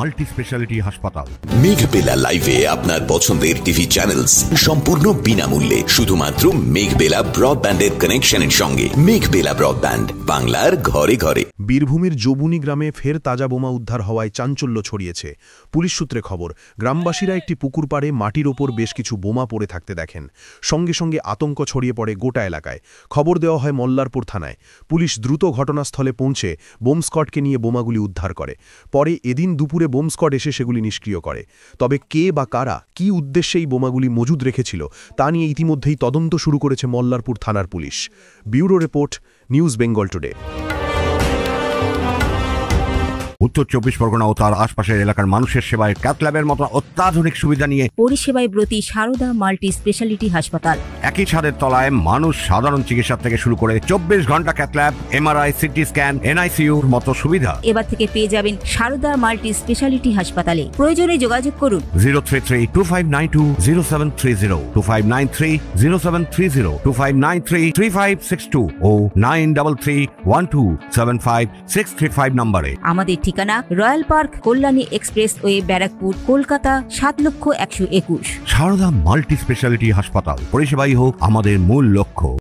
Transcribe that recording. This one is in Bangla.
মাল্টি স্পেশালিটি হাসপাতাল। মেঘবেলা লাইভে আপনার পছন্দের টিভি চ্যানেলস সম্পূর্ণ বিনামূল্যে, শুধুমাত্র মেঘবেলা ব্রডব্যান্ডের কানেকশনের সঙ্গে। মেঘবেলা ব্রডব্যান্ড, বাংলার ঘরে ঘরে। বীরভূমের জবুনি গ্রামে ফের তাজা বোমা উদ্ধার হওয়ায় চাঞ্চল্য ছড়িয়েছে। পুলিশ সূত্রে খবর, গ্রামবাসীরা একটি পুকুর পাড়ে মাটির ওপর বেশ কিছু বোমা পড়ে থাকতে দেখেন। সঙ্গে সঙ্গে আতঙ্ক ছড়িয়ে পড়ে গোটা এলাকায়। খবর দেওয়া হয় মল্লারপুর থানায়। পুলিশ দ্রুত ঘটনাস্থলে পৌঁছে বোম স্কোয়াডকে নিয়ে বোমাগুলি উদ্ধার করে। পরে এদিন দুপুরে বোম স্কোয়াড এসে সেগুলি নিষ্ক্রিয় করে। তবে কে বা কারা কী উদ্দেশ্যে এই বোমাগুলি মজুদ রেখেছিল তা নিয়ে ইতিমধ্যেই তদন্ত শুরু করেছে মল্লারপুর থানার police. Bureau report, news Bengal today. উত্তর 24 পরগনা ও তার আশপাশের এলাকার মানুষের সেবায় ক্যাথ ল্যাবের মতো অত্যাধুনিক সুবিধা নিয়ে পরিষেবায় ব্রতী সারদা মাল্টি স্পেশালিটি হাসপাতাল। একই ছাদের তলায় মানুষ সাধারণ চিকিৎসা থেকে শুরু করে 24 ঘন্টা cath lab, MRI, CT scan, এনআইসিইউর মতো সুবিধা এবার থেকে পেয়ে যাবেন সারদা মাল্টি স্পেশালিটি হাসপাতালে। প্রয়োজনে যোগাযোগ করুন 033-2592-0730, 2593-0730, 2593-3562 ও 9331275635 নম্বরে। আমাদের ঠিকানা royal park, Kalyani express way, Barrackpore, Kolkata ৭,১২১। সারদা মাল্টি স্পেশালিটি হাসপাতাল, পরিষেবাই হোক আমাদের মূল লক্ষ্য।